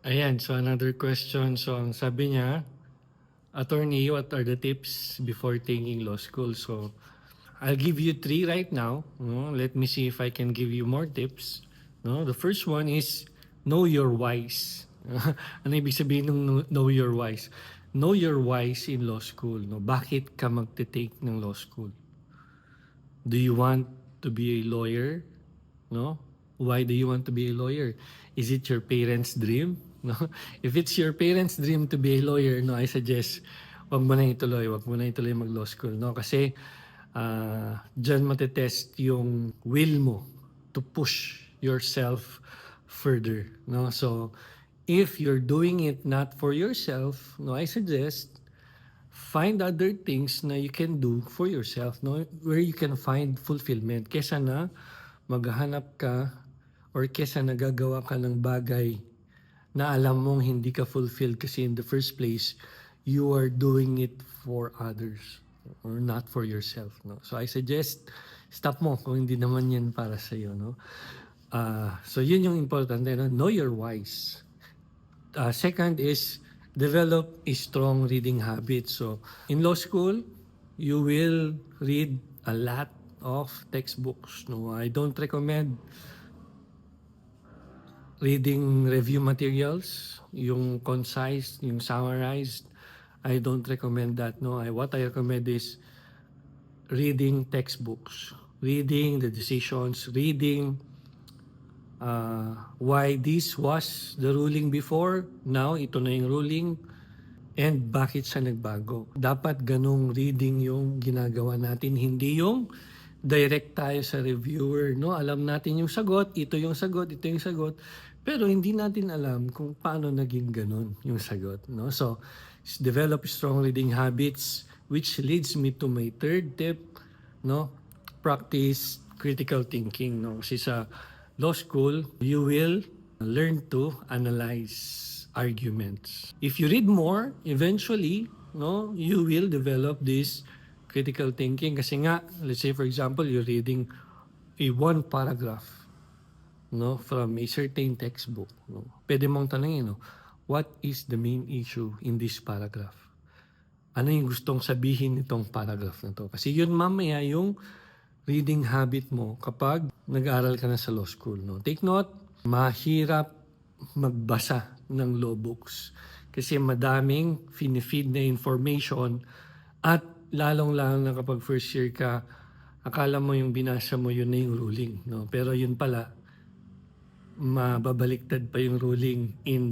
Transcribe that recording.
Ayan, so another question. So ang sabi niya, attorney, what are the tips before taking law school? So I'll give you three right now. No? Let me see if I can give you more tips. No? The first one is know your whys. Ano ibig sabihin ng know your whys? Know your whys in law school. No? Bakit ka magte-take ng law school? Do you want to be a lawyer? No? Why do you want to be a lawyer? Is it your parents' dream? No? If it's your parents' dream to be a lawyer, no, I suggest wag mo na ituloy, wag mo na ituloy mag-law school, no? Kasi diyan matetest yung will mo to push yourself further, no? So, if you're doing it not for yourself, no, I suggest find other things na you can do for yourself, no, where you can find fulfillment kesa na maghahanap ka or kesa nagagawa ka ng bagay na alam mong hindi ka fulfilled kasi in the first place you are doing it for others or not for yourself, no. So I suggest stop mo kung hindi naman yan para sa iyo, no. So yun yung important, no? Know your whys. Second is develop a strong reading habit. So in law school, you will read a lot of textbooks. No, I don't recommend reading review materials, yung concise, yung summarized. I don't recommend that. No, what I recommend is reading textbooks, reading the decisions, reading why this was the ruling before, now ito na yung ruling, and bakit siya nagbago. Dapat ganong reading yung ginagawa natin, hindi yung direct tayo sa reviewer, no? Alam natin yung sagot, ito yung sagot, ito yung sagot, pero hindi natin alam kung paano naging ganon yung sagot, no? So, develop strong reading habits, which leads me to my third tip, no? Practice critical thinking, no? Kasi sa law school, you will learn to analyze arguments. If you read more, eventually, no, you will develop this critical thinking kasi nga, let's say for example, you're reading a one paragraph, no, from a certain textbook, no. Pwede mong tanungin, no, what is the main issue in this paragraph? Ano yung gustong sabihin nitong paragraph na to? Kasi yun mamaya yung reading habit mo kapag nag-aaral ka na sa law school, no. Take note, mahirap magbasa ng law books kasi madaming finifeed na information at lalong-lalo na kapag first year ka, akala mo yung binasa mo yun na yung ruling, no? Pero yun pala, mababaliktad pa yung ruling in